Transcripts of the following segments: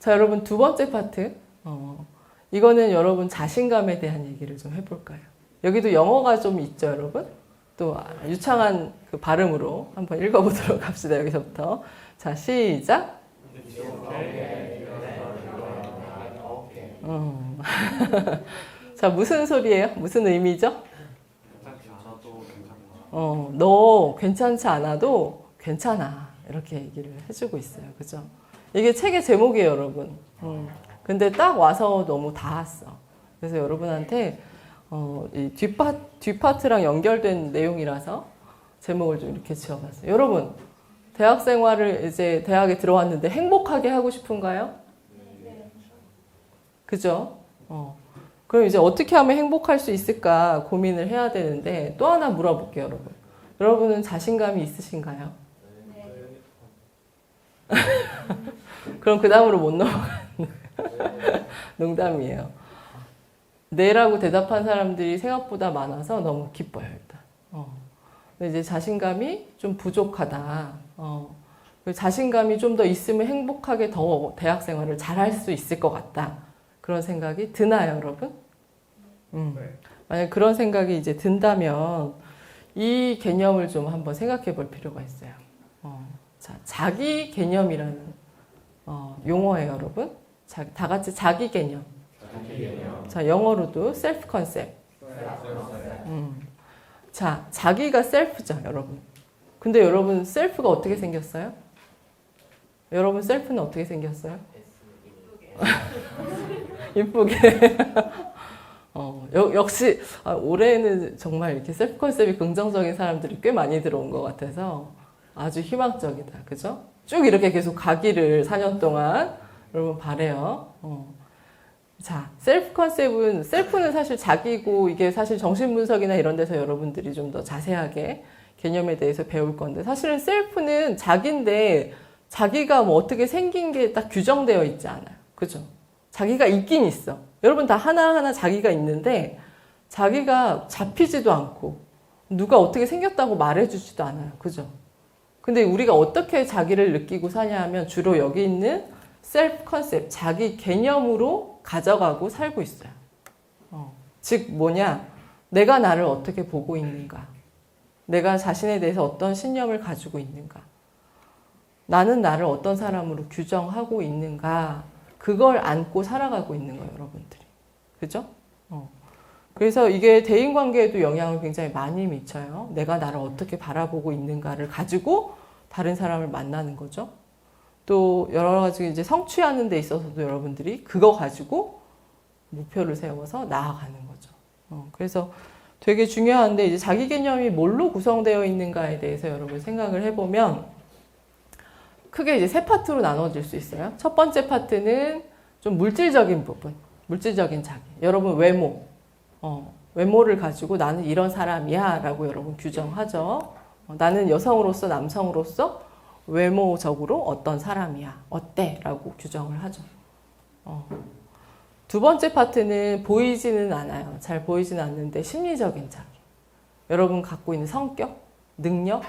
자, 여러분 두 번째 파트. 이거는 여러분 자신감에 대한 얘기를 좀 해볼까요? 여기도 영어가 좀 있죠, 여러분? 또 유창한 그 발음으로 한번 읽어보도록 합시다, 여기서부터. 자, 시작. 자, 무슨 소리예요? 무슨 의미죠? 너 괜찮지 않아도 괜찮아. 이렇게 얘기를 해주고 있어요. 그죠? 이게 책의 제목이에요, 여러분. 근데 딱 와서 너무 닿았어. 그래서 여러분한테 이 뒷파트랑 연결된 내용이라서 제목을 좀 이렇게 지어봤어요. 여러분, 대학 생활을 이제 대학에 들어왔는데 행복하게 하고 싶은가요? 그죠? 그럼 이제 어떻게 하면 행복할 수 있을까 고민을 해야 되는데 또 하나 물어볼게요, 여러분. 여러분은 자신감이 있으신가요? 네. 그럼 그 다음으로 못 넘어가는 농담이에요. 네라고 대답한 사람들이 생각보다 많아서 너무 기뻐요, 일단. 근데 이제 자신감이 좀 부족하다. 자신감이 좀 더 있으면 행복하게 더 대학 생활을 잘할 수 있을 것 같다. 그런 생각이 드나요, 여러분? 만약 그런 생각이 이제 든다면 이 개념을 좀 한번 생각해 볼 필요가 있어요. 자, 자기 개념이라는 용어예요, 여러분. 다 같이 자기 개념. 자, 영어로도 self concept. 자, 자기가 self죠, 여러분. 근데 여러분 self가 어떻게 생겼어요? 여러분 self는 어떻게 생겼어요? 이쁘게. 역시 올해는 정말 이렇게 셀프 컨셉이 긍정적인 사람들이 꽤 많이 들어온 것 같아서 아주 희망적이다. 그죠? 쭉 이렇게 계속 가기를 4년 동안 여러분 바래요. 자, 셀프 컨셉은 셀프는 사실 자기고 이게 사실 정신분석이나 이런 데서 여러분들이 좀 더 자세하게 개념에 대해서 배울 건데 사실은 셀프는 자기인데 자기가 뭐 어떻게 생긴 게 딱 규정되어 있지 않아요. 그죠? 자기가 있긴 있어. 여러분 다 하나하나 자기가 있는데 자기가 잡히지도 않고 누가 어떻게 생겼다고 말해주지도 않아요. 그죠? 근데 우리가 어떻게 자기를 느끼고 사냐 하면 주로 여기 있는 셀프 컨셉, 자기 개념으로 가져가고 살고 있어요. 즉 뭐냐? 내가 나를 어떻게 보고 있는가? 내가 자신에 대해서 어떤 신념을 가지고 있는가? 나는 나를 어떤 사람으로 규정하고 있는가? 그걸 안고 살아가고 있는 거예요, 여러분들이. 그죠? 그래서 이게 대인관계에도 영향을 굉장히 많이 미쳐요. 내가 나를 어떻게 바라보고 있는가를 가지고 다른 사람을 만나는 거죠. 또 여러 가지 이제 성취하는 데 있어서도 여러분들이 그거 가지고 목표를 세워서 나아가는 거죠. 그래서 되게 중요한데 이제 자기 개념이 뭘로 구성되어 있는가에 대해서 여러분 생각을 해보면 크게 이제 세 파트로 나눠질 수 있어요. 첫 번째 파트는 좀 물질적인 부분, 물질적인 자기. 여러분 외모, 외모를 가지고 나는 이런 사람이야 라고 여러분 규정하죠. 나는 여성으로서 남성으로서 외모적으로 어떤 사람이야, 어때? 라고 규정을 하죠. 두 번째 파트는 보이지는 않아요. 잘 보이지는 않는데 심리적인 자기. 여러분 갖고 있는 성격, 능력,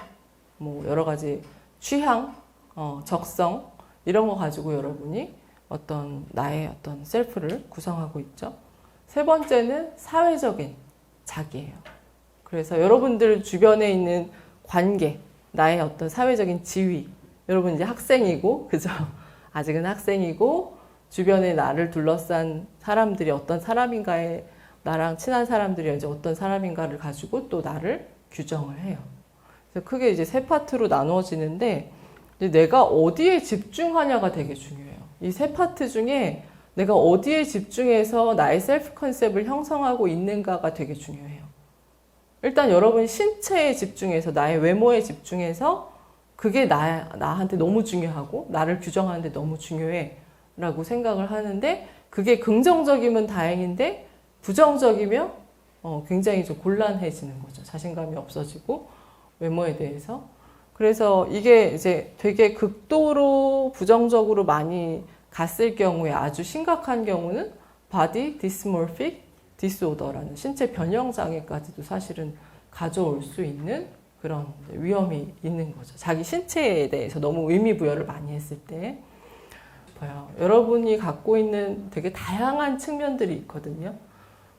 뭐 여러 가지 취향, 적성 이런 거 가지고 여러분이 나의 어떤 셀프를 구성하고 있죠. 세 번째는 사회적인 자기예요. 그래서 여러분들 주변에 있는 관계, 나의 어떤 사회적인 지위, 여러분 이제 학생이고, 그죠? 아직은 학생이고, 주변에 나를 둘러싼 사람들이 어떤 사람인가에 나랑 친한 사람들이 이제 어떤 사람인가를 가지고 또 나를 규정을 해요. 그래서 크게 이제 세 파트로 나누어지는데 내가 어디에 집중하냐가 되게 중요해요. 이 세 파트 중에 내가 어디에 집중해서 나의 셀프 컨셉을 형성하고 있는가가 되게 중요해요. 일단 여러분 신체에 집중해서 나의 외모에 집중해서 그게 나한테 너무 중요하고 나를 규정하는데 너무 중요해 라고 생각을 하는데 그게 긍정적이면 다행인데 부정적이면 굉장히 좀 곤란해지는 거죠. 자신감이 없어지고 외모에 대해서. 그래서 이게 이제 되게 극도로 부정적으로 많이 갔을 경우에 아주 심각한 경우는 body dysmorphic disorder라는 신체 변형 장애까지도 사실은 가져올 수 있는 그런 위험이 있는 거죠. 자기 신체에 대해서 너무 의미 부여를 많이 했을 때. 싶어요. 여러분이 갖고 있는 되게 다양한 측면들이 있거든요.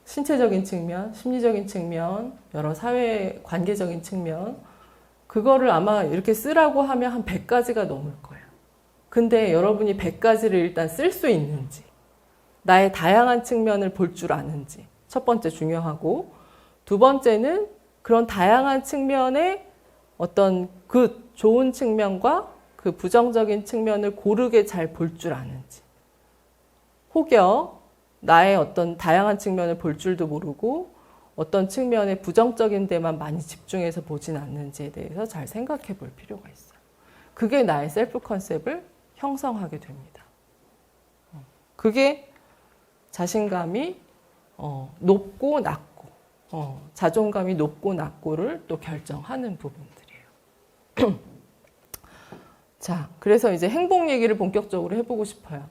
신체적인 측면, 심리적인 측면, 여러 사회 관계적인 측면. 그거를 아마 이렇게 쓰라고 하면 한 100가지가 넘을 거예요. 근데 여러분이 100가지를 일단 쓸 수 있는지, 나의 다양한 측면을 볼 줄 아는지, 첫 번째 중요하고, 두 번째는 그런 다양한 측면의 어떤 그 좋은 측면과 그 부정적인 측면을 고르게 잘 볼 줄 아는지, 혹여 나의 어떤 다양한 측면을 볼 줄도 모르고 어떤 측면의 부정적인 데만 많이 집중해서 보진 않는지에 대해서 잘 생각해 볼 필요가 있어요. 그게 나의 셀프 컨셉을 형성하게 됩니다. 그게 자신감이 높고 낮고, 자존감이 높고 낮고를 또 결정하는 부분들이에요. 자, 그래서 이제 행복 얘기를 본격적으로 해보고 싶어요.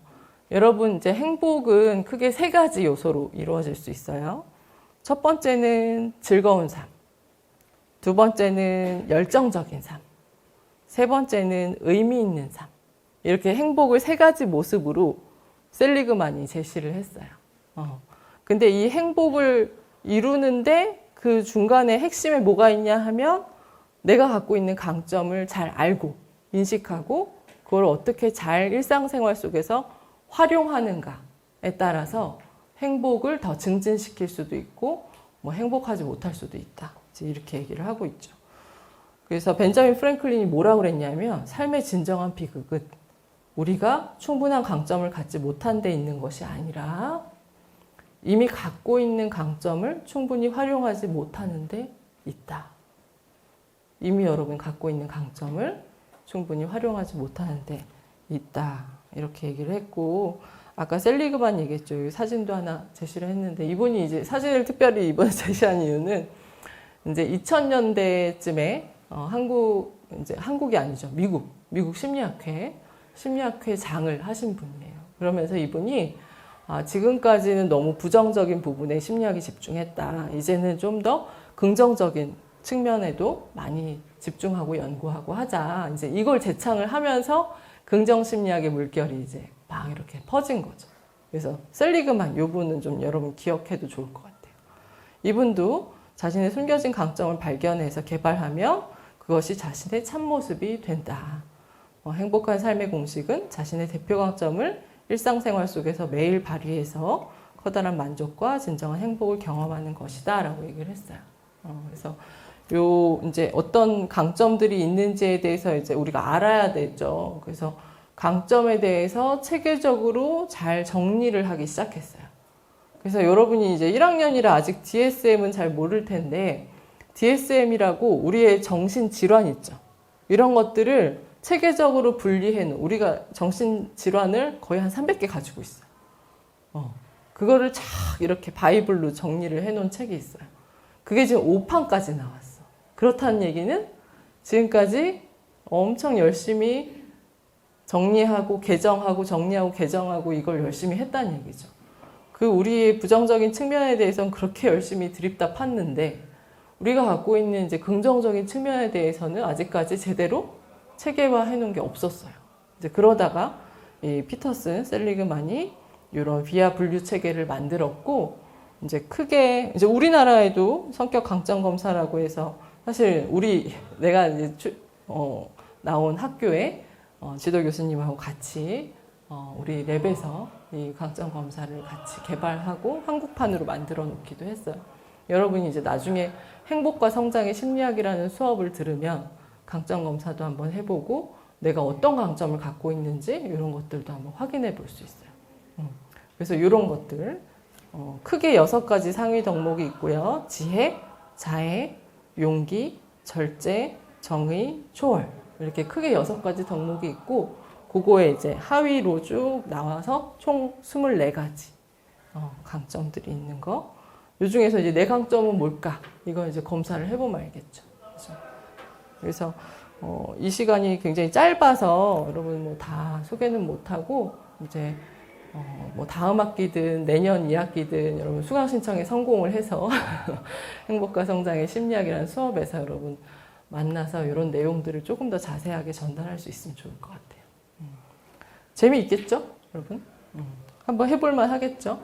여러분, 이제 행복은 크게 3가지 요소로 이루어질 수 있어요. 첫 번째는 즐거운 삶, 두 번째는 열정적인 삶, 세 번째는 의미 있는 삶. 이렇게 행복을 3가지 모습으로 셀리그만이 제시를 했어요. 근데 이 행복을 이루는데 그 중간에 핵심에 뭐가 있냐 하면 내가 갖고 있는 강점을 잘 알고 인식하고 그걸 어떻게 잘 일상생활 속에서 활용하는가에 따라서 행복을 더 증진시킬 수도 있고 뭐 행복하지 못할 수도 있다. 이렇게 얘기를 하고 있죠. 그래서 벤자민 프랭클린이 뭐라고 그랬냐면 삶의 진정한 비극은 우리가 충분한 강점을 갖지 못한 데 있는 것이 아니라 이미 갖고 있는 강점을 충분히 활용하지 못하는 데 있다. 이미 여러분 갖고 있는 강점을 충분히 활용하지 못하는 데 있다. 이렇게 얘기를 했고, 아까 셀리그만 얘기했죠. 사진도 하나 제시를 했는데, 이분이 이제 사진을 특별히 이번에 제시한 이유는 이제 2000년대쯤에 한국이 아니죠. 미국 심리학회 장을 하신 분이에요. 그러면서 이분이 지금까지는 너무 부정적인 부분에 심리학이 집중했다. 이제는 좀 더 긍정적인 측면에도 많이 집중하고 연구하고 하자. 이제 이걸 제창을 하면서 긍정 심리학의 물결이 이제 막 이렇게 퍼진 거죠. 그래서 셀리그만 이분은 좀 여러분 기억해도 좋을 것 같아요. 이분도 자신의 숨겨진 강점을 발견해서 개발하며 그것이 자신의 참모습이 된다. 행복한 삶의 공식은 자신의 대표 강점을 일상생활 속에서 매일 발휘해서 커다란 만족과 진정한 행복을 경험하는 것이다 라고 얘기를 했어요. 그래서 이제 어떤 강점들이 있는지에 대해서 이제 우리가 알아야 되죠. 그래서 강점에 대해서 체계적으로 잘 정리를 하기 시작했어요. 그래서 여러분이 이제 1학년이라 아직 DSM은 잘 모를 텐데, DSM이라고 우리의 정신질환 있죠. 이런 것들을 체계적으로 분리해 놓은, 우리가 정신질환을 거의 한 300개 가지고 있어요. 그거를 쫙 이렇게 바이블로 정리를 해 놓은 책이 있어요. 그게 지금 5판까지 나왔어. 그렇다는 얘기는 지금까지 엄청 열심히 정리하고 개정하고 정리하고 개정하고 이걸 열심히 했다는 얘기죠. 그 우리의 부정적인 측면에 대해서는 그렇게 열심히 드립다 팠는데 우리가 갖고 있는 이제 긍정적인 측면에 대해서는 아직까지 제대로 체계화해 놓은 게 없었어요. 이제 그러다가 이 피터슨 셀리그만이 이런 비하 분류 체계를 만들었고, 이제 크게 이제 우리나라에도 성격 강점 검사라고 해서 사실 내가 이제 나온 학교에 지도 교수님하고 같이 우리 랩에서 이 강점 검사를 같이 개발하고 한국판으로 만들어 놓기도 했어요. 여러분이 이제 나중에 행복과 성장의 심리학이라는 수업을 들으면 강점 검사도 한번 해보고 내가 어떤 강점을 갖고 있는지 이런 것들도 한번 확인해 볼 수 있어요. 그래서 이런 것들 크게 6가지 상위 덕목이 있고요. 지혜, 자애, 용기, 절제, 정의, 초월, 이렇게 크게 6가지 덕목이 있고, 그거에 이제 하위로 쭉 나와서 총 24가지 강점들이 있는 거. 이 중에서 이제 내 강점은 뭘까? 이거 이제 검사를 해보면 알겠죠. 그래서 이 시간이 굉장히 짧아서 여러분 뭐 다 소개는 못하고, 이제 뭐 다음 학기든 내년 2학기든 여러분 수강 신청에 성공을 해서 행복과 성장의 심리학이라는 수업에서 여러분 만나서 이런 내용들을 조금 더 자세하게 전달할 수 있으면 좋을 것 같아요. 재미있겠죠? 여러분? 한번 해볼만 하겠죠?